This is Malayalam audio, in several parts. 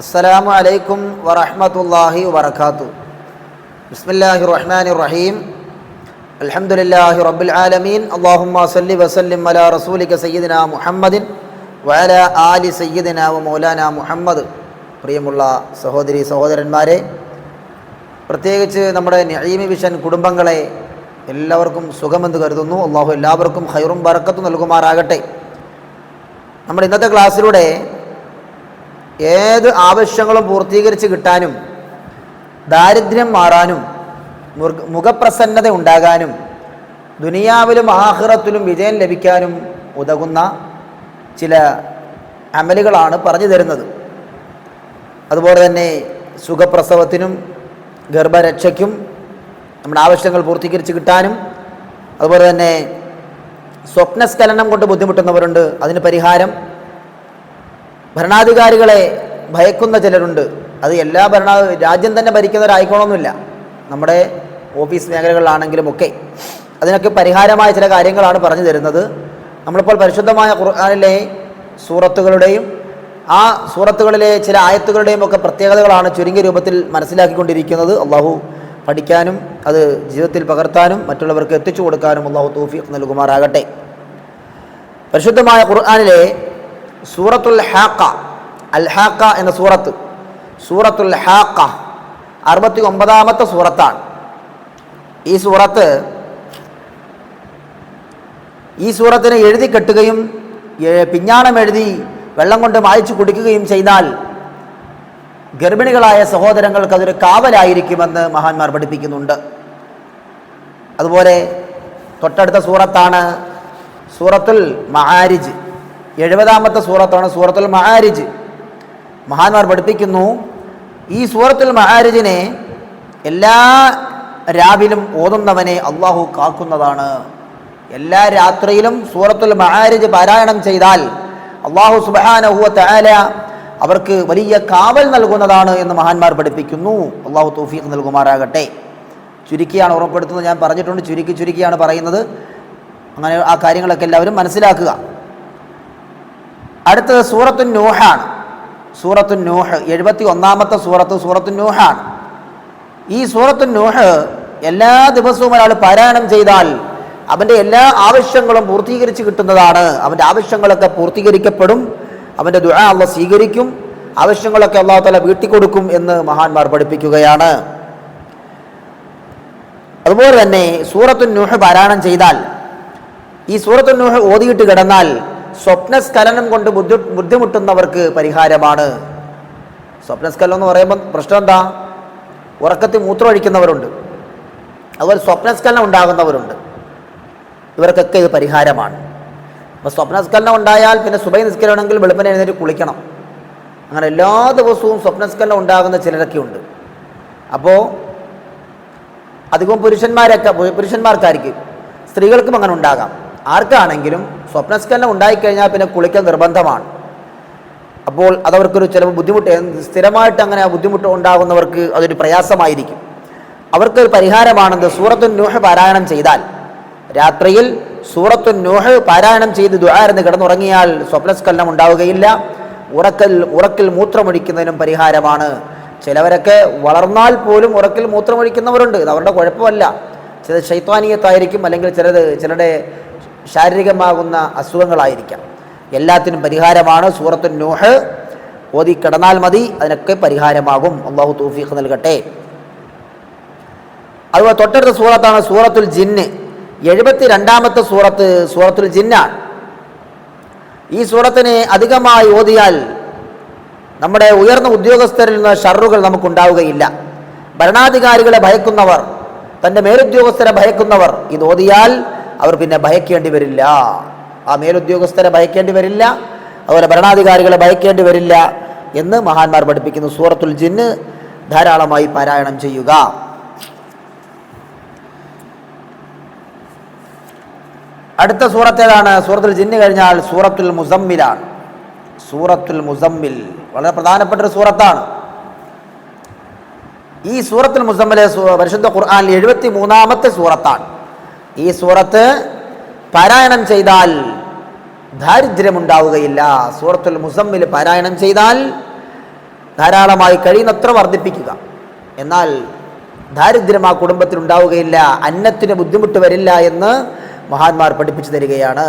അസ്സലാമു അലൈക്കും വറഹ്മത്തുള്ളാഹി വബറകാതുഹു. ബിസ്മില്ലാഹിർ റഹ്മാനിർ റഹീം. അൽഹംദുലില്ലാഹി റബ്ബിൽ ആലമീൻ. അല്ലാഹുമ്മ സല്ലി വസല്ലിം അലാ റസൂലിക സയ്യിദിനാ മുഹമ്മദിൻ വഅലാ ആലി സയ്യിദിനാ വ മൗലാനാ മുഹമ്മദ്. പ്രിയമുള്ള സഹോദരി സഹോദരന്മാരെ, പ്രത്യേകിച്ച് നമ്മുടെ നഈമി വിഷൻ കുടുംബങ്ങളെ എല്ലാവർക്കും സുഖമെന്ന് കരുതുന്നു. അല്ലാഹു എല്ലാവർക്കും ഖൈറും ബറക്കത്തും നൽകുമാറാകട്ടെ. നമ്മുടെ ഇന്നത്തെ ക്ലാസ്സിലൂടെ ഏത് ആവശ്യങ്ങളും പൂർത്തീകരിച്ച് കിട്ടാനും ദാരിദ്ര്യം മാറാനും മുഖപ്രസന്നത ഉണ്ടാകാനും ദുനിയാവിലും ആഖിറത്തിലും വിജയം ലഭിക്കാനും ഉതകുന്ന ചില അമലുകളാണ് പറഞ്ഞു തരുന്നത്. അതുപോലെ തന്നെ സുഖപ്രസവത്തിനും ഗർഭരക്ഷയ്ക്കും നമ്മുടെ ആവശ്യങ്ങൾ പൂർത്തീകരിച്ച് കിട്ടാനും, അതുപോലെ തന്നെ സ്വപ്നസ്ഖലനം കൊണ്ട് ബുദ്ധിമുട്ടുന്നവരുണ്ട്, അതിന് പരിഹാരം. ഭരണാധികാരികളെ ഭയക്കുന്ന ചിലരുണ്ട്. അത് എല്ലാ രാജ്യം തന്നെ ഭരിക്കുന്നവരായിക്കോണമെന്നില്ല, നമ്മുടെ ഓഫീസ് മേഖലകളിലാണെങ്കിലും ഒക്കെ അതിനൊക്കെ പരിഹാരമായ ചില കാര്യങ്ങളാണ് പറഞ്ഞു തരുന്നത്. നമ്മളിപ്പോൾ പരിശുദ്ധമായ ഖുർആനിലെ സൂറത്തുകളുടെയും ആ സൂറത്തുകളിലെ ചില ആയത്തുകളുടെയും ഒക്കെ പ്രത്യേകതകളാണ് ചുരുങ്ങിയ രൂപത്തിൽ മനസ്സിലാക്കിക്കൊണ്ടിരിക്കുന്നത്. അള്ളാഹു പഠിക്കാനും അത് ജീവിതത്തിൽ പകർത്താനും മറ്റുള്ളവർക്ക് എത്തിച്ചു കൊടുക്കാനും അള്ളാഹു തൗഫീഖ് നൽകുമാറാകട്ടെ. പരിശുദ്ധമായ ഖുർആനിലെ സൂറത്തുൽ ഹാഖ, അൽ ഹാഖ എന്ന സൂറത്തുൽ ഹാഖ 69ാമത്തെ സൂറത്താണ്. ഈ സൂറത്തിനെ എഴുതി കെട്ടുകയും പിഞ്ഞാണം എഴുതി വെള്ളം കൊണ്ട് മായ്ച്ചു കുടിക്കുകയും ചെയ്താൽ ഗർഭിണികളായ സഹോദരങ്ങൾക്ക് അതൊരു കാവലായിരിക്കുമെന്ന് മഹാന്മാർ പഠിപ്പിക്കുന്നുണ്ട്. അതുപോലെ തൊട്ടടുത്ത സൂറത്താണ് സൂറത്തുൽ മആരിജ്. 70ാമത്തെ സൂറത്താണ് സൂറത്തുൽ മആരിജ്. മഹാന്മാർ പഠിപ്പിക്കുന്നു, ഈ സൂറത്തുൽ മആരിജിനെ എല്ലാ രാവിലും ഓതുന്നവനെ അള്ളാഹു കാക്കുന്നതാണ്. എല്ലാ രാത്രിയിലും സൂറത്തുൽ മആരിജ് പാരായണം ചെയ്താൽ അള്ളാഹു സുബ്ഹാനഹു വ തആല അവർക്ക് വലിയ കാവൽ നൽകുന്നതാണ് എന്ന് മഹാന്മാർ പഠിപ്പിക്കുന്നു. അള്ളാഹു തൗഫീഖ് നൽകുമാറാകട്ടെ. ചുരുക്കിയാണ് ഓർമ്മപ്പെടുത്തുന്നത്, ഞാൻ പറഞ്ഞിട്ടുണ്ട്, ചുരുക്കിയാണ് പറയുന്നത്. അങ്ങനെ ആ കാര്യങ്ങളൊക്കെ എല്ലാവരും മനസ്സിലാക്കുക. അടുത്തത് സൂറത്തുൻ നൂഹാണ്. സൂറത്തുൻ നൂഹ് 71ാമത്തെ സൂറത്തുൻ നൂഹാണ്. ഈ സൂറത്തുൻ നൂഹ് എല്ലാ ദിവസവും ഒരാൾ പാരായണം ചെയ്താൽ അവൻ്റെ എല്ലാ ആവശ്യങ്ങളും പൂർത്തീകരിച്ച് കിട്ടുന്നതാണ്. അവൻ്റെ ആവശ്യങ്ങളൊക്കെ പൂർത്തീകരിക്കപ്പെടും, അവൻ്റെ ദുആ അല്ലാഹു സ്വീകരിക്കും, ആവശ്യങ്ങളൊക്കെ അല്ലാഹു തആല വീട്ടിക്കൊടുക്കും എന്ന് മഹാന്മാർ പഠിപ്പിക്കുകയാണ്. അതുപോലെ തന്നെ സൂറത്തുൻ നൂഹ് പാരായണം ചെയ്താൽ, ഈ സൂറത്തുൻ നൂഹ് ഓതിയിട്ട് കിടന്നാൽ സ്വപ്നസ്ഖലനം കൊണ്ട് ബുദ്ധിമുട്ടുന്നവർക്ക് പരിഹാരമാണ്. സ്വപ്നസ്ഖലനം എന്ന് പറയുമ്പോൾ പ്രശ്നം എന്താ? ഉറക്കത്തിൽ മൂത്രമൊഴിക്കുന്നവരുണ്ട്, അതുപോലെ സ്വപ്നസ്ഖലനം ഉണ്ടാകുന്നവരുണ്ട്. ഇവർക്കൊക്കെ ഇത് പരിഹാരമാണ്. അപ്പോൾ സ്വപ്നസ്ഖലനം ഉണ്ടായാൽ പിന്നെ സുബഹി നിസ്കരിക്കണമെങ്കിൽ വെളുപ്പിനെ എഴുന്നേറ്റ് കുളിക്കണം. അങ്ങനെ എല്ലാ ദിവസവും സ്വപ്നസ്ഖലനം ഉണ്ടാകുന്ന ചിലരൊക്കെ ഉണ്ട്. അപ്പോൾ അധികം പുരുഷന്മാർക്കായിരിക്കും, സ്ത്രീകൾക്കും അങ്ങനെ ഉണ്ടാകാം. ആർക്കാണെങ്കിലും സ്വപ്നസ്ഖലനം ഉണ്ടായിക്കഴിഞ്ഞാൽ പിന്നെ കുളിക്കൽ നിർബന്ധമാണ്. അപ്പോൾ അതവർക്കൊരു ചിലപ്പോൾ സ്ഥിരമായിട്ട് അങ്ങനെ ബുദ്ധിമുട്ട് ഉണ്ടാകുന്നവർക്ക് അതൊരു പ്രയാസമായിരിക്കും. അവർക്കൊരു പരിഹാരമാണെന്ന് സൂറത്തുൻ നൂഹ് പാരായണം ചെയ്താൽ, രാത്രിയിൽ സൂറത്തുൻ നൂഹ് പാരായണം ചെയ്ത് ദുആ ഇരുന്ന് കിടന്നുറങ്ങിയാൽ സ്വപ്നസ്ഖലനം ഉണ്ടാവുകയില്ല. ഉറക്കിൽ മൂത്രമൊഴിക്കുന്നതിനും പരിഹാരമാണ്. ചിലവരൊക്കെ വളർന്നാൽ പോലും ഉറക്കിൽ മൂത്രമൊഴിക്കുന്നവരുണ്ട്. ഇത് അവരുടെ കുഴപ്പമല്ല, ചില ശൈത്വാനീയത്തായിരിക്കും, അല്ലെങ്കിൽ ചിലരുടെ ശാരീരികമാകുന്ന അസുഖങ്ങളായിരിക്കാം. എല്ലാത്തിനും പരിഹാരമാണ് സൂറത്തുൻ നൂഹ്. ഓതി കിടന്നാൽ മതി, അതിനൊക്കെ പരിഹാരമാകും. അല്ലാഹു തൗഫീഖ് നൽകട്ടെ. അതുപോലെ തൊട്ടടുത്ത സൂറത്താണ് സൂറത്തുൽ ജിന്ന്. 72ാമത്തെ സൂറത്തുൽ ജിന്നാണ്. ഈ സൂറത്തിനെ അധികമായി ഓതിയാൽ നമ്മുടെ ഉയർന്ന ഉദ്യോഗസ്ഥരിൽ നിന്ന് ഷർറുകൾ നമുക്കുണ്ടാവുകയില്ല. ഭരണാധികാരികളെ ഭയക്കുന്നവർ, തൻ്റെ മേലുദ്യോഗസ്ഥരെ ഭയക്കുന്നവർ ഇത് ഓതിയാൽ അവർ പിന്നെ ഭയക്കേണ്ടി വരില്ല. ആ മേലുദ്യോഗസ്ഥരെ ഭയക്കേണ്ടി വരില്ല, അതുപോലെ ഭരണാധികാരികളെ ഭയക്കേണ്ടി വരില്ല എന്ന് മഹാന്മാർ പഠിപ്പിക്കുന്നു. സൂറത്തുൽ ജിന്ന് ധാരാളമായി പാരായണം ചെയ്യുക. അടുത്ത സൂറത്തേതാണ്? സൂറത്തുൽ ജിന്ന് കഴിഞ്ഞാൽ സൂറത്തുൽ മുസമ്മിലാണ്. സൂറത്തുൽ മുസമ്മിൽ വളരെ പ്രധാനപ്പെട്ട ഒരു സൂറത്താണ്. ഈ സൂറത്തുൽ മുസമ്മിലെ പരിശുദ്ധ ഖുർആനിൽ 73ാമത്തെ സൂറത്താണ്. ഈ സൂറത്ത് പാരായണം ചെയ്താൽ ദാരിദ്ര്യമുണ്ടാവുകയില്ല. സൂറത്തുൽ മുസമ്മിൽ പാരായണം ചെയ്താൽ ധാരാളമായി കഴിയുന്നത്ര വർദ്ധിപ്പിക്കുക. എന്നാൽ ദാരിദ്ര്യം ആ കുടുംബത്തിൽ ഉണ്ടാവുകയില്ല, അന്നത്തിന് ബുദ്ധിമുട്ട് വരില്ല എന്ന് മഹാന്മാർ പഠിപ്പിച്ചു തരികയാണ്.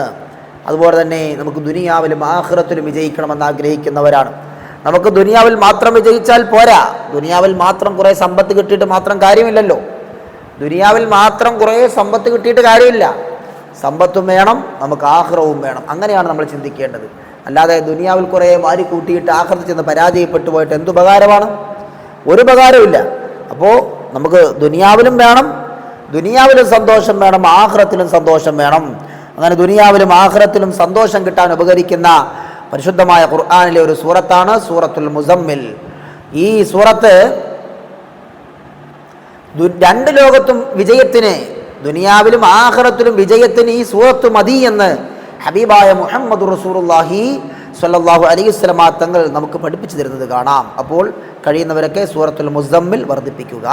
അതുപോലെ തന്നെ നമുക്ക് ദുനിയാവിലും ആഖിറത്തിലും വിജയിക്കണമെന്ന് ആഗ്രഹിക്കുന്നവരാണ്. നമുക്ക് ദുനിയാവിൽ മാത്രം വിജയിച്ചാൽ പോരാ. ദുനിയാവിൽ മാത്രം കുറേ സമ്പത്ത് കിട്ടിയിട്ട് മാത്രം കാര്യമില്ലല്ലോ. ദുനിയാവിൽ മാത്രം കുറേ സമ്പത്ത് കിട്ടിയിട്ട് കാര്യമില്ല. സമ്പത്തും വേണം, നമുക്ക് ആഖിറവും വേണം. അങ്ങനെയാണ് നമ്മൾ ചിന്തിക്കേണ്ടത്. അല്ലാതെ ദുനിയാവിൽ കുറേ വാരി കൂട്ടിയിട്ട് ആഖിറത്തിൽ ചെന്ന് പരാജയപ്പെട്ടു പോയിട്ട് എന്തുപകാരമാണ്? ഒരു ഉപകാരമില്ല. അപ്പോൾ നമുക്ക് ദുനിയാവിലും വേണം, ദുനിയാവിലും സന്തോഷം വേണം, ആഖിറത്തിലും സന്തോഷം വേണം. അങ്ങനെ ദുനിയാവിലും ആഖിറത്തിലും സന്തോഷം കിട്ടാൻ ഉപകരിക്കുന്ന പരിശുദ്ധമായ ഖുർആനിലെ ഒരു സൂറത്താണ് സൂറത്തുൽ മുസമ്മിൽ. ഈ സൂറത്ത് രണ്ട് ലോകത്തും വിജയത്തിന്, ദുനിയാവിലും ആഖിറത്തിലും വിജയത്തിന് ഈ സൂറത്ത് മതി എന്ന് ഹബീബായ മുഹമ്മദ് റസൂലുള്ളാഹി സ്വല്ലല്ലാഹു അലൈഹി വസല്ലം തങ്ങൾ നമുക്ക് പഠിപ്പിച്ചു തരുന്നത് കാണാം. അപ്പോൾ കഴിയുന്നവരൊക്കെ സൂറത്തുൽ മുസമ്മിൽ വർദ്ധിപ്പിക്കുക.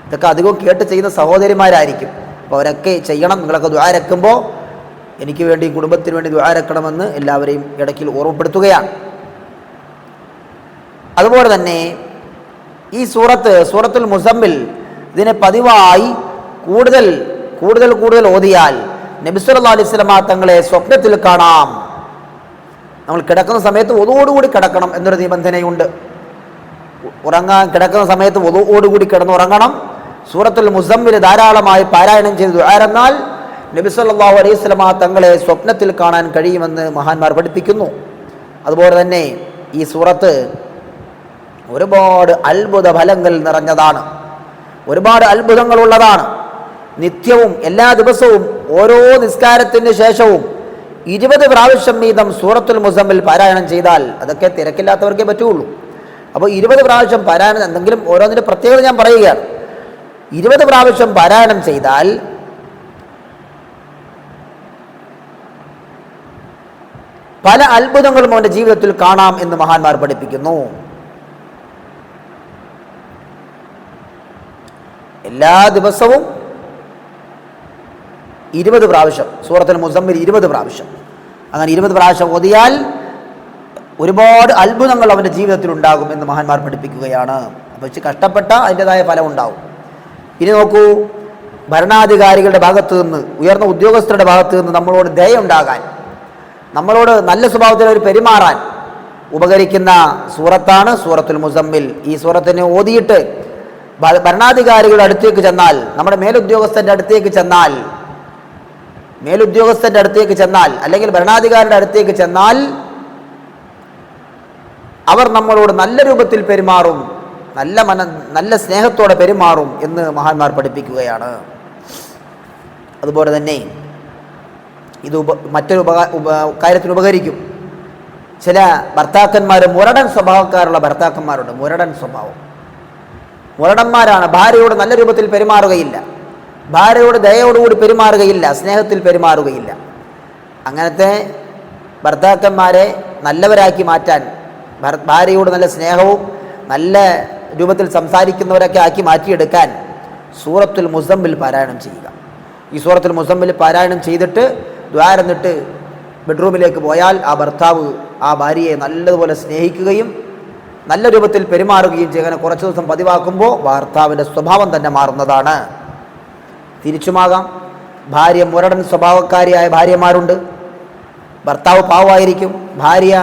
ഇതൊക്കെ അധികം കേട്ട് ചെയ്യുന്ന സഹോദരിമാരായിരിക്കും. അപ്പോൾ അവരൊക്കെ ചെയ്യണം. നിങ്ങളൊക്കെ ദുആ രക്കുമ്പോൾ എനിക്ക് വേണ്ടി, കുടുംബത്തിന് വേണ്ടി ദുആ രക്കണമെന്ന് എല്ലാവരെയും ഇടയ്ക്കിൽ ഓർമ്മപ്പെടുത്തുകയാണ്. അതുപോലെ തന്നെ ഈ സൂറത്തുൽ മുസമ്മിൽ ഇതിനെ പതിവായി കൂടുതൽ കൂടുതൽ കൂടുതൽ ഓതിയാൽ നബി സല്ലല്ലാഹു അലൈഹി വസല്ലം തങ്ങളെ സ്വപ്നത്തിൽ കാണാം. നമ്മൾ കിടക്കുന്ന സമയത്ത് ഒതുവോടുകൂടി കിടക്കണം എന്നൊരു നിബന്ധനയുണ്ട്. കിടക്കുന്ന സമയത്ത് ഒതുവോടുകൂടി കിടന്നുറങ്ങണം. സൂറത്തുൽ മുസമ്മിൽ ധാരാളമായി പാരായണം ചെയ്ത് ദുആ നബി സല്ലല്ലാഹു അലൈഹി വസല്ലം തങ്ങളെ സ്വപ്നത്തിൽ കാണാൻ കഴിയുമെന്ന് മഹാന്മാർ പഠിപ്പിക്കുന്നു. അതുപോലെ തന്നെ ഈ സൂറത്ത് ഒരുപാട് അത്ഭുത ഫലങ്ങൾ നിറഞ്ഞതാണ്, ഒരുപാട് അത്ഭുതങ്ങളുള്ളതാണ്. നിത്യവും എല്ലാ ദിവസവും ഓരോ നിസ്കാരത്തിന് ശേഷവും 20 പ്രാവശ്യം വീതം സൂറത്തുൽ മുസമ്മിൽ പാരായണം ചെയ്താൽ, അതൊക്കെ തിരക്കില്ലാത്തവർക്കേ പറ്റുള്ളൂ. അപ്പോൾ 20 പ്രാവശ്യം പാരായണം, എന്തെങ്കിലും ഓരോന്നിൻ്റെ പ്രത്യേകത ഞാൻ പറയുകയാണ്. 20 പ്രാവശ്യം പാരായണം ചെയ്താൽ പല അത്ഭുതങ്ങളും അവൻ്റെ ജീവിതത്തിൽ കാണാം എന്ന് മഹാന്മാർ പഠിപ്പിക്കുന്നു. എല്ലാ ദിവസവും 20 പ്രാവശ്യം സൂറത്തുൽ മുസമ്മിൽ 20 പ്രാവശ്യം, അങ്ങനെ 20 പ്രാവശ്യം ഓതിയാൽ ഒരുപാട് അത്ഭുതങ്ങൾ അവൻ്റെ ജീവിതത്തിൽ ഉണ്ടാകും എന്ന് മഹാന്മാർ പഠിപ്പിക്കുകയാണ്. അപ്പോൾ വെച്ച് കഷ്ടപ്പെട്ട അതിൻ്റെതായ ഫലം ഉണ്ടാവും. ഇനി നോക്കൂ, ഭരണാധികാരികളുടെ ഭാഗത്തു നിന്ന്, ഉയർന്ന ഉദ്യോഗസ്ഥരുടെ ഭാഗത്തു നിന്ന് നമ്മളോട് ദയ ഉണ്ടാകാൻ, നമ്മളോട് നല്ല സ്വഭാവത്തിൽ അവർ പെരുമാറാൻ ഉപകരിക്കുന്ന സൂറത്താണ് സൂറത്തുൽ മുസമ്മിൽ. ഈ സൂറത്തിനെ ഓതിയിട്ട് ഭരണാധികാരികളുടെ അടുത്തേക്ക് ചെന്നാൽ, നമ്മുടെ മേലുദ്യോഗസ്ഥൻ്റെ അടുത്തേക്ക് ചെന്നാൽ അല്ലെങ്കിൽ ഭരണാധികാരിയുടെ അടുത്തേക്ക് ചെന്നാൽ അവർ നമ്മളോട് നല്ല രൂപത്തിൽ പെരുമാറും, നല്ല സ്നേഹത്തോടെ പെരുമാറും എന്ന് മഹാന്മാർ പഠിപ്പിക്കുകയാണ്. അതുപോലെ തന്നെ ഇത് മറ്റൊരു കാര്യത്തിന് ഉപകരിക്കും. ചില ഭർത്താക്കന്മാർ മുരടൻ സ്വഭാവക്കാരുള്ള ഭർത്താക്കന്മാരുണ്ട്. മുരടന്മാരാണ്. ഭാര്യയോട് നല്ല രൂപത്തിൽ പെരുമാറുകയില്ല, ഭാര്യയോട് ദയയോടുകൂടി പെരുമാറുകയില്ല, സ്നേഹത്തിൽ പെരുമാറുകയില്ല. അങ്ങനത്തെ ഭർത്താക്കന്മാരെ നല്ലവരാക്കി മാറ്റാൻ, ഭാര്യയോട് നല്ല സ്നേഹവും നല്ല രൂപത്തിൽ സംസാരിക്കുന്നവരൊക്കെ ആക്കി മാറ്റിയെടുക്കാൻ സൂറത്തുൽ മുസമ്മിൽ പാരായണം ചെയ്യുക. ഈ സൂറത്തുൽ മുസമ്മിൽ പാരായണം ചെയ്തിട്ട് ദ്വാരന്നിട്ട് ബെഡ്റൂമിലേക്ക് പോയാൽ ആ ഭർത്താവ് ആ ഭാര്യയെ നല്ലതുപോലെ സ്നേഹിക്കുകയും നല്ല രൂപത്തിൽ പെരുമാറുകയും ചെയ്യുന്ന കുറച്ച് ദിവസം പതിവാക്കുമ്പോൾ ഭർത്താവിൻ്റെ സ്വഭാവം തന്നെ മാറുന്നതാണ്. തിരിച്ചുമാകാം. ഭാര്യ മുരടൻ സ്വഭാവക്കാരിയായ ഭാര്യമാരുണ്ട്. ഭർത്താവ് പാവമായിരിക്കും, ഭാര്യ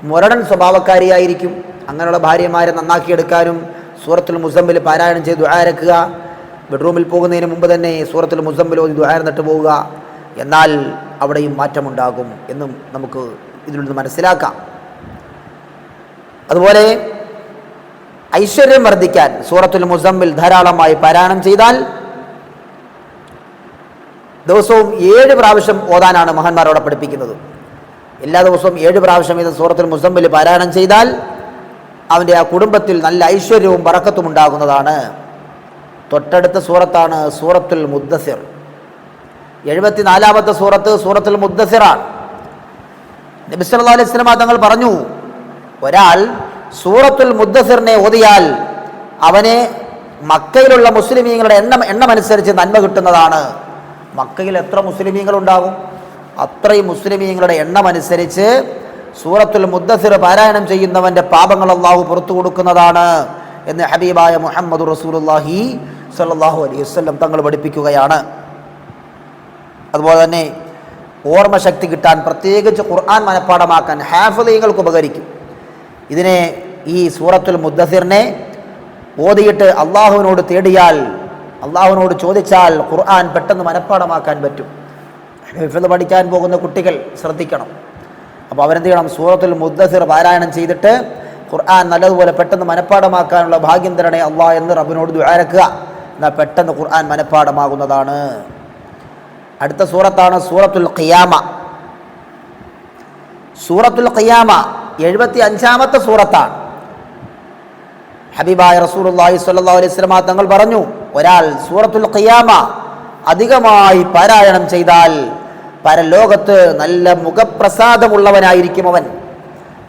മുരടൻ സ്വഭാവക്കാരിയായിരിക്കും. അങ്ങനെയുള്ള ഭാര്യമാരെ നന്നാക്കിയെടുക്കാനും സൂറത്തുൽ മുസമ്മിൽ പാരായണം ചെയ്ത് ദുആ രക്കുക. ബെഡ്റൂമിൽ പോകുന്നതിന് മുമ്പ് തന്നെ സൂറത്തുൽ മുസമ്മിൽ ഓതി ദുആ എന്നിട്ട് പോവുക. എന്നാൽ അവിടെയും മാറ്റമുണ്ടാകും എന്നും നമുക്ക് ഇതിൽ നിന്ന് മനസ്സിലാക്കാം. അതുപോലെ ഐശ്വര്യം വർദ്ധിക്കാൻ സൂറത്തുൽ മുസമ്മിൽ ധാരാളമായി പാരായണം ചെയ്താൽ ദിവസവും 7 പ്രാവശ്യം ഓതാനാണ് മഹാന്മാർ അവിടെ പഠിപ്പിക്കുന്നത്. എല്ലാ ദിവസവും 7 പ്രാവശ്യം ഇത് സൂറത്തുൽ മുസമ്മിൽ പാരായണം ചെയ്താൽ അവൻ്റെ ആ കുടുംബത്തിൽ നല്ല ഐശ്വര്യവും ബറക്കത്തും ഉണ്ടാകുന്നതാണ്. തൊട്ടടുത്ത സൂറത്താണ് സൂറത്തുൽ മുദ്ദസിർ. 74-ാമത്തെ സൂറത്ത് സൂറത്തുൽ മുദ്ദസിറാണ്. നബി സല്ലല്ലാഹു അലൈഹി വസല്ലം തങ്ങൾ പറഞ്ഞു, ഒരാൾ സൂറത്തുൽ മുദ്ദസിറിനെ ഓതിയാൽ അവനെ മക്കയിലുള്ള മുസ്ലിമീങ്ങളുടെ എണ്ണമനുസരിച്ച് നന്മ കിട്ടുന്നതാണ്. മക്കയിൽ എത്ര മുസ്ലിമീങ്ങളുണ്ടാകും, അത്രയും മുസ്ലിമീങ്ങളുടെ എണ്ണമനുസരിച്ച് സൂറത്തുൽ മുദ്ദസിർ പാരായണം ചെയ്യുന്നവൻ്റെ പാപങ്ങൾ അള്ളാഹു പുറത്തു കൊടുക്കുന്നതാണ് എന്ന് ഹബീബായ മുഹമ്മദ് റസൂലുള്ളാഹി സ്വല്ലല്ലാഹു അലൈഹി വസല്ലം തങ്ങൾ പഠിപ്പിക്കുകയാണ്. അതുപോലെ തന്നെ ഓർമ്മശക്തി കിട്ടാൻ, പ്രത്യേകിച്ച് ഖുർആൻ മനഃപ്പാഠമാക്കാൻ ഹാഫിളീങ്ങൾക്ക് ഉപകരിക്കും. ഇതിനെ ഈ സൂറത്തുൽ മുദ്ദസിറിനെ ഓതിയിട്ട് അള്ളാഹുവിനോട് തേടിയാൽ, അള്ളാഹുവിനോട് ചോദിച്ചാൽ ഖുർആൻ പെട്ടെന്ന് മനഃപ്പാഠമാക്കാൻ പറ്റും. ഹിഫ്ള് പഠിക്കാൻ പോകുന്ന കുട്ടികൾ ശ്രദ്ധിക്കണം. അപ്പോൾ അവരെന്ത് ചെയ്യണം? സൂറത്തുൽ മുദ്ദസിർ പാരായണം ചെയ്തിട്ട് ഖുർആൻ നല്ലതുപോലെ പെട്ടെന്ന് മനഃപ്പാഠമാക്കാനുള്ള ഭാഗ്യം തരണേ അള്ളാഹ് എന്ന് റബ്ബിനോട് ദുആരക്കുക. എന്നാൽ പെട്ടെന്ന് ഖുർആൻ മനഃപ്പാഠമാകുന്നതാണ്. അടുത്ത സൂറത്താണ് സൂറത്തുൽ ഖിയാമ. സൂറത്തുൽ ഖിയാമ 75-ാമത്തെ സൂറത്താണ്. ഹബീബായ റസൂലുള്ളാഹി സ്വല്ലല്ലാഹു അലൈഹി വസല്ലം തങ്ങൾ പറഞ്ഞു, ഒരാൾ സൂറത്തുൽ ഖിയാമ അധികമായി പാരായണം ചെയ്താൽ പരലോകത്ത് നല്ല മുഖപ്രസാദമുള്ളവനായിരിക്കും അവൻ.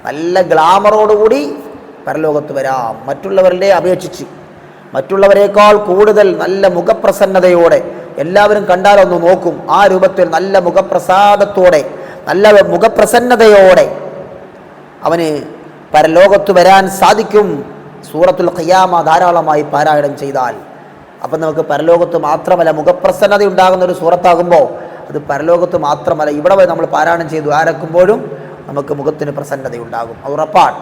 നല്ല ഗ്ലാമറോടുകൂടി പരലോകത്ത് വരാം. മറ്റുള്ളവരുടെ അപേക്ഷിച്ച് മറ്റുള്ളവരെക്കാൾ കൂടുതൽ നല്ല മുഖപ്രസന്നതയോടെ, എല്ലാവരും കണ്ടാലൊന്ന് നോക്കും, ആ രൂപത്തിൽ നല്ല മുഖപ്രസാദത്തോടെ, നല്ല മുഖപ്രസന്നതയോടെ അവന് പരലോകത്ത് വരാൻ സാധിക്കും സൂറത്തുൽ ഖിയാമ ധാരാളമായി പാരായണം ചെയ്താൽ. അപ്പം നമുക്ക് പരലോകത്ത് മാത്രമല്ല, മുഖപ്രസന്നത ഉണ്ടാകുന്ന ഒരു സൂറത്താകുമ്പോൾ അത് പരലോകത്ത് മാത്രമല്ല, ഇവിടെ വരെ നമ്മൾ പാരായണം ചെയ്തു ആരക്കുമ്പോഴും നമുക്ക് മുഖത്തിന് പ്രസന്നതയുണ്ടാകും. അത് ഉറപ്പാണ്.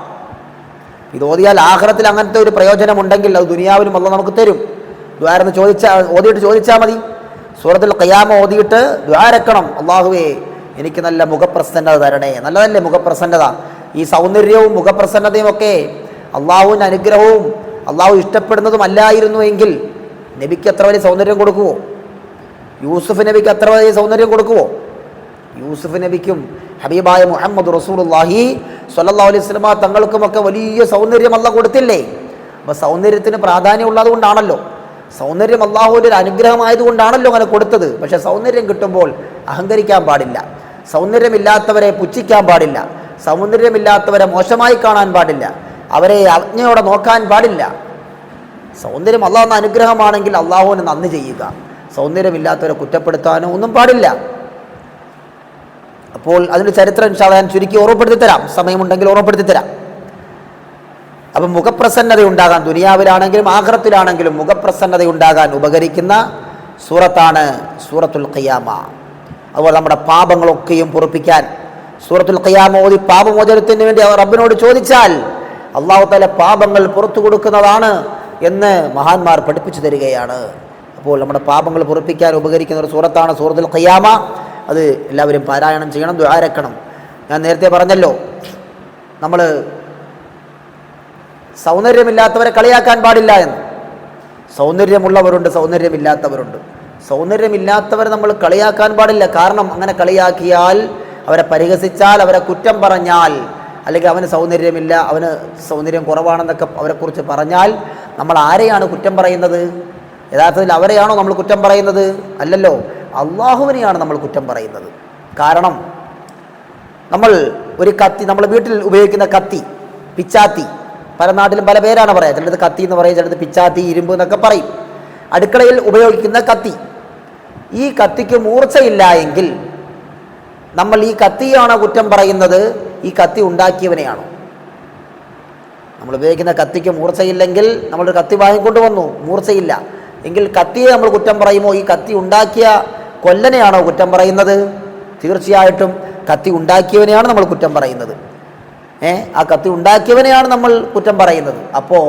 ഇത് ഓതിയാൽ ആഖിറത്തിൽ അങ്ങനത്തെ ഒരു പ്രയോജനമുണ്ടെങ്കിൽ അത് ദുനിയാവിലും അല്ലാഹ് നമുക്ക് തരും. ദ്വാരെന്ന് ഓതിയിട്ട് ചോദിച്ചാൽ മതി. സൂറത്തുൽ ഖിയാമ ഓതിയിട്ട് ദ്വാരക്കണം, അള്ളാഹുവേ എനിക്ക് നല്ല മുഖപ്രസന്നത തരണേ. നല്ലതല്ലേ മുഖപ്രസന്നത? ഈ സൗന്ദര്യവും മുഖപ്രസന്നതയും ഒക്കെ അള്ളാഹുവിൻ്റെ അനുഗ്രഹവും അള്ളാഹു ഇഷ്ടപ്പെടുന്നതും അല്ലായിരുന്നു എങ്കിൽ നബിക്ക് അത്ര വലിയ സൗന്ദര്യം കൊടുക്കുവോ? യൂസുഫ് നബിക്ക് അത്ര വലിയ സൗന്ദര്യം കൊടുക്കുവോ? യൂസുഫ് നബിക്കും ഹബീബായ മുഹമ്മദ് റസൂലുള്ളാഹി സ്വല്ലല്ലാഹു അലൈഹി വസല്ലം തങ്ങൾക്കുമൊക്കെ വലിയ സൗന്ദര്യം അല്ലാഹ് കൊടുത്തില്ലേ? അപ്പോൾ സൗന്ദര്യത്തിന് പ്രാധാന്യം ഉള്ളത് കൊണ്ടാണല്ലോ, സൗന്ദര്യം അള്ളാഹുവിൻ്റെ ഒരു അനുഗ്രഹമായതുകൊണ്ടാണല്ലോ അങ്ങനെ കൊടുത്തത്. പക്ഷെ സൗന്ദര്യം കിട്ടുമ്പോൾ അഹങ്കരിക്കാൻ പാടില്ല, സൗന്ദര്യമില്ലാത്തവരെ പുച്ഛിക്കാൻ പാടില്ല, സൗന്ദര്യമില്ലാത്തവരെ മോശമായി കാണാൻ പാടില്ല, അവരെ അജ്ഞയോടെ നോക്കാൻ പാടില്ല. സൗന്ദര്യം അള്ളാഹുവിൻ്റെ അനുഗ്രഹമാണെങ്കിൽ അള്ളാഹുവിന് നന്ദി ചെയ്യുക, സൗന്ദര്യമില്ലാത്തവരെ കുറ്റപ്പെടുത്താനോ ഒന്നും പാടില്ല. അപ്പോൾ അതിൻ്റെ ചരിത്രം ഇൻഷാ അല്ലാഹ് ഞാൻ ചുരുക്കി ഓർമ്മപ്പെടുത്തി തരാം, സമയമുണ്ടെങ്കിൽ ഓർമ്മപ്പെടുത്തി തരാം. അപ്പം മുഖപ്രസന്നത ഉണ്ടാകാൻ, ദുനിയാവിലാണെങ്കിലും ആഖിറത്തിലാണെങ്കിലും മുഖപ്രസന്നത ഉണ്ടാകാൻ ഉപകരിക്കുന്ന സൂറത്താണ് സൂറത്തുൽ ഖിയാമ. അതുപോലെ നമ്മുടെ പാപങ്ങളൊക്കെയും പൊറുപ്പിക്കാൻ സൂറത്തുൽ ഖിയാമ ഓതി പാപമോചനത്തിന് വേണ്ടി റബ്ബിനോട് ചോദിച്ചാൽ അല്ലാഹു തആല പാപങ്ങൾ പുറത്തു കൊടുക്കുന്നതാണ് എന്ന് മഹാന്മാർ പഠിപ്പിച്ചു തരികയാണ്. അപ്പോൾ നമ്മുടെ പാപങ്ങൾ പൊറുപ്പിക്കാൻ ഉപകരിക്കുന്ന ഒരു സൂറത്താണ് സൂറത്തുൽ ഖിയാമ. അത് എല്ലാവരും പാരായണം ചെയ്യണം, ദുആരക്കണം. ഞാൻ നേരത്തെ പറഞ്ഞല്ലോ, നമ്മൾ സൗന്ദര്യമില്ലാത്തവരെ കളിയാക്കാൻ പാടില്ല എന്ന്. സൗന്ദര്യമുള്ളവരുണ്ട്, സൗന്ദര്യമില്ലാത്തവരുണ്ട്. സൗന്ദര്യമില്ലാത്തവരെ നമ്മൾ കളിയാക്കാൻ പാടില്ല. കാരണം അങ്ങനെ കളിയാക്കിയാൽ, അവരെ പരിഹസിച്ചാൽ, അവരെ കുറ്റം പറഞ്ഞാൽ, അല്ലെങ്കിൽ അവന് സൗന്ദര്യമില്ല, അവന് സൗന്ദര്യം കുറവാണെന്നൊക്കെ അവരെക്കുറിച്ച് പറഞ്ഞാൽ നമ്മൾ ആരെയാണ് കുറ്റം പറയുന്നത്? യഥാർത്ഥത്തിൽ അവരെയാണോ നമ്മൾ കുറ്റം പറയുന്നത്? അല്ലല്ലോ, അള്ളാഹുവിനെയാണ് നമ്മൾ കുറ്റം പറയുന്നത്. കാരണം നമ്മൾ ഒരു കത്തി, നമ്മൾ വീട്ടിൽ ഉപയോഗിക്കുന്ന കത്തി, പിച്ചാത്തി, പല നാട്ടിലും പല പേരാണ് പറയുക. ചിലത് കത്തി എന്ന് പറയും, ചിലത് പിച്ചാത്തി, ഇരുമ്പ് എന്നൊക്കെ പറയും. അടുക്കളയിൽ ഉപയോഗിക്കുന്ന കത്തി, ഈ കത്തിക്ക് മൂർച്ചയില്ല എങ്കിൽ നമ്മൾ ഈ കത്തിയാണോ കുറ്റം പറയുന്നത്? ഈ കത്തി ഉണ്ടാക്കിയവനെയാണോ? നമ്മൾ ഉപയോഗിക്കുന്ന കത്തിക്ക് മൂർച്ചയില്ലെങ്കിൽ, നമ്മളൊരു കത്തി വാങ്ങിക്കൊണ്ട് വന്നു, മൂർച്ചയില്ല എങ്കിൽ കത്തിയെ നമ്മൾ കുറ്റം പറയുമോ? ഈ കത്തി ഉണ്ടാക്കിയ കൊല്ലനെയാണോ കുറ്റം പറയുന്നത്? തീർച്ചയായിട്ടും കത്തി ഉണ്ടാക്കിയവനെയാണ് നമ്മൾ കുറ്റം പറയുന്നത്. ആ കത്തി ഉണ്ടാക്കിയവനെയാണ് നമ്മൾ കുറ്റം പറയുന്നത്. അപ്പോൾ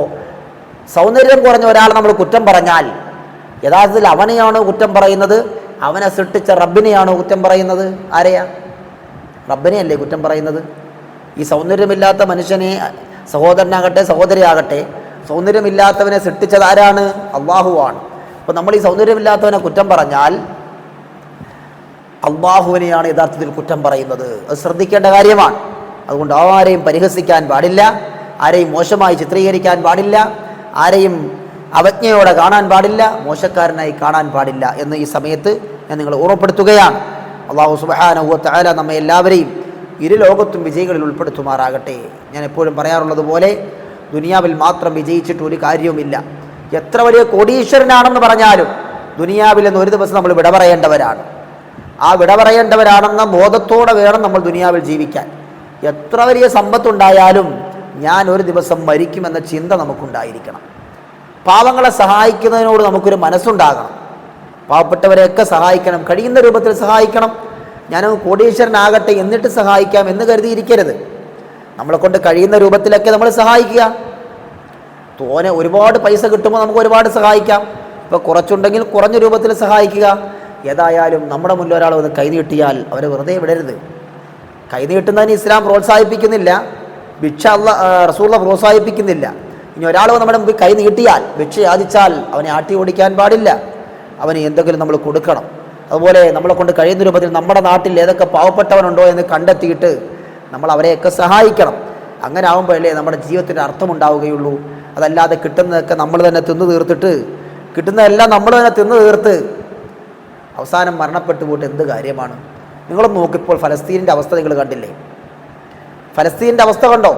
സൗന്ദര്യം കുറഞ്ഞ ഒരാൾ നമ്മൾ കുറ്റം പറഞ്ഞാൽ യഥാർത്ഥത്തിൽ അവനെയാണോ കുറ്റം പറയുന്നത്? അവനെ സൃഷ്ടിച്ച റബ്ബിനെയാണോ കുറ്റം പറയുന്നത്? ആരെയാ? റബ്ബിനെയല്ലേ കുറ്റം പറയുന്നത്. ഈ സൗന്ദര്യമില്ലാത്ത മനുഷ്യനെ, സഹോദരനാകട്ടെ സഹോദരിയാകട്ടെ, സൗന്ദര്യമില്ലാത്തവനെ സൃഷ്ടിച്ചത് ആരാണ്? അള്ളാഹുവാണ്. അപ്പോൾ നമ്മൾ ഈ സൗന്ദര്യമില്ലാത്തവനെ കുറ്റം പറഞ്ഞാൽ അള്ളാഹുവിനെയാണ് യഥാർത്ഥത്തിൽ കുറ്റം പറയുന്നത്. അത് ശ്രദ്ധിക്കേണ്ട കാര്യമാണ്. അതുകൊണ്ട് ആരെയും പരിഹസിക്കാൻ പാടില്ല, ആരെയും മോശമായി ചിത്രീകരിക്കാൻ പാടില്ല, ആരെയും അവജ്ഞയോടെ കാണാൻ പാടില്ല, മോശക്കാരനായി കാണാൻ പാടില്ല എന്ന് ഈ സമയത്ത് ഞാൻ നിങ്ങളെ ഓർമ്മപ്പെടുത്തുകയാണ്. അല്ലാഹു സുബ്ഹാനഹു വ തആല നമ്മെ എല്ലാവരെയും ഇരു ലോകത്തും വിജയികളിൽ ഉൾപ്പെടുത്തുമാറാകട്ടെ. ഞാൻ എപ്പോഴും പറയാറുള്ളത് പോലെ ദുനിയാവിൽ മാത്രം വിജയിച്ചിട്ട് ഒരു കാര്യവുമില്ല. എത്ര വലിയ കോടീശ്വരനാണെന്ന് പറഞ്ഞാലും ദുനിയാവിൽ നിന്ന് ഒരു ദിവസം നമ്മൾ വിട പറയേണ്ടവരാണ്. ആ വിട പറയേണ്ടവരാണെന്ന ബോധത്തോടെ വേണം നമ്മൾ ദുനിയാവിൽ ജീവിക്കാൻ. എത്ര വലിയ സമ്പത്തുണ്ടായാലും ഞാൻ ഒരു ദിവസം മരിക്കുമെന്ന ചിന്ത നമുക്കുണ്ടായിരിക്കണം. പാവങ്ങളെ സഹായിക്കുന്നതിനോട് നമുക്കൊരു മനസ്സുണ്ടാകണം. പാവപ്പെട്ടവരെയൊക്കെ സഹായിക്കണം, കഴിയുന്ന രൂപത്തിൽ സഹായിക്കണം. ഞാൻ കോടീശ്വരനാകട്ടെ എന്നിട്ട് സഹായിക്കാം എന്ന് കരുതിയിരിക്കരുത്. നമ്മളെ കൊണ്ട് കഴിയുന്ന രൂപത്തിലൊക്കെ നമ്മൾ സഹായിക്കുക. ഒരുപാട് പൈസ കിട്ടുമ്പോൾ നമുക്ക് ഒരുപാട് സഹായിക്കാം. ഇപ്പോൾ കുറച്ചുണ്ടെങ്കിൽ കുറഞ്ഞ രൂപത്തിൽ സഹായിക്കുക. ഏതായാലും നമ്മുടെ മുന്നിൽ ഒരാൾ വന്ന് കൈനീട്ടിയാൽ അവരെ വെറുതെ വിടരുത്. കൈനീട്ടുന്നതിന് ഇസ്ലാം പ്രോത്സാഹിപ്പിക്കുന്നില്ല, ഭിക്ഷ റസൂലുള്ള പ്രോത്സാഹിപ്പിക്കുന്നില്ല. ഇനി ഒരാൾ നമ്മുടെ മുമ്പിൽ കൈ നീട്ടിയാൽ, ഭിക്ഷ യാചിച്ചാൽ അവനെ ആട്ടി ഓടിക്കാൻ പാടില്ല. അവന് എന്തെങ്കിലും നമ്മൾ കൊടുക്കണം. അതുപോലെ നമ്മളെ കൊണ്ട് കഴിയുന്ന രൂപത്തിൽ നമ്മുടെ നാട്ടിൽ ഏതൊക്കെ പാവപ്പെട്ടവനുണ്ടോ എന്ന് കണ്ടെത്തിയിട്ട് നമ്മൾ അവരെയൊക്കെ സഹായിക്കണം. അങ്ങനെ ആകുമ്പോഴല്ലേ നമ്മുടെ ജീവിതത്തിൻ്റെ അർത്ഥമുണ്ടാവുകയുള്ളൂ. അതല്ലാതെ കിട്ടുന്നതൊക്കെ നമ്മൾ തന്നെ തിന്നു തീർത്തിട്ട്, കിട്ടുന്നതെല്ലാം നമ്മൾ തന്നെ തിന്നു തീർത്ത് അവസാനം മരണപ്പെട്ടു പോയിട്ട് എന്ത് കാര്യമാണ്? നിങ്ങളൊന്ന് നോക്കിപ്പോൾ ഫലസ്തീനിൻ്റെ അവസ്ഥ നിങ്ങൾ കണ്ടില്ലേ? ഫലസ്തീനിൻ്റെ അവസ്ഥ കണ്ടോ?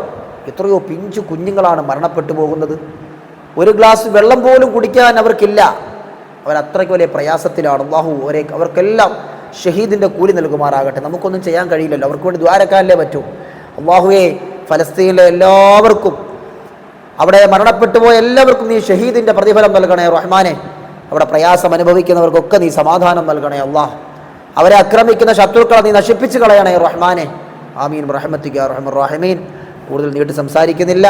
എത്രയോ പിഞ്ചു കുഞ്ഞുങ്ങളാണ് മരണപ്പെട്ടു പോകുന്നത്. ഒരു ഗ്ലാസ് വെള്ളം പോലും കുടിക്കാൻ അവർക്കില്ല. അവരത്രയ്ക്ക് വലിയ പ്രയാസത്തിലാണ്. അല്ലാഹു അവർക്കെല്ലാം ഷഹീദിൻ്റെ കൂലി നൽകുമാറാകട്ടെ. നമുക്കൊന്നും ചെയ്യാൻ കഴിയില്ലല്ലോ, അവർക്ക് വേണ്ടി ദ്വാരക്കാനല്ലേ പറ്റൂ. അല്ലാഹുവേ, ഫലസ്തീനിലെ എല്ലാവർക്കും, അവിടെ മരണപ്പെട്ടു പോയ എല്ലാവർക്കും നീ ഷഹീദിൻ്റെ പ്രതിഫലം നൽകണേ റഹ്മാനെ. അവിടെ പ്രയാസം അനുഭവിക്കുന്നവർക്കൊക്കെ നീ സമാധാനം നൽകണേ അല്ലാഹ്. അവരെ ആക്രമിക്കുന്ന ശത്രുക്കളെ നീ നശിപ്പിച്ച് കളയണേ റഹ്മാനെ. ആമീൻ റഹ്മത്തിക റഹ്മർ റഹീമീൻ. കൂടുതൽ നീട്ടി സംസാരിക്കുന്നില്ല.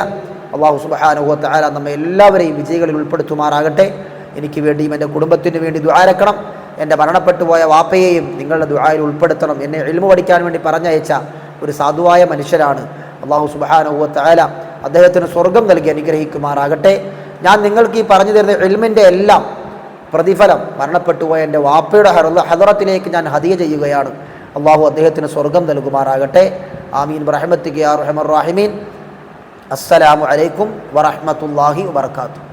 അല്ലാഹു സുബ്ഹാനഹു വ തആല നമ്മെ എല്ലാവരെയും വിജയികളിൽ ഉൾപ്പെടുത്തുമാറാകട്ടെ. എനിക്ക് വേണ്ടിയും എൻ്റെ കുടുംബത്തിന് വേണ്ടി ദുആരക്കണം. എൻ്റെ മരണപ്പെട്ടു പോയ വാപ്പയെയും നിങ്ങളുടെ ദുആയിൽ ഉൾപ്പെടുത്തണം. എന്നെ ഇൽമു പഠിക്കാൻ വേണ്ടി പറഞ്ഞയച്ച ഒരു സാധുവായ മനുഷ്യരാണ്. അല്ലാഹു സുബ്ഹാനഹു വ തആല അദ്ദേഹത്തിന് സ്വർഗം നൽകി അനുഗ്രഹിക്കുമാറാകട്ടെ. ഞാൻ നിങ്ങൾക്ക് ഈ പറഞ്ഞു തരുന്ന ഇൽമിൻ്റെ എല്ലാം പ്രതിഫലം മരണപ്പെട്ടു പോയ എൻ്റെ വാപ്പയുടെ ഹദറത്തിലേക്ക് ഞാൻ ഹദിയ ചെയ്യുകയാണ്. അല്ലാഹു അദ്ദേഹത്തിന് സ്വർഗം നൽകുമാറാകട്ടെ. ആമീൻ ബിറഹ്മതിക യാ അർഹമർ റഹീമീൻ. അസ്സലാമു അലൈക്കും വറഹ്മത്തുള്ളാഹി വബറകാതുഹു.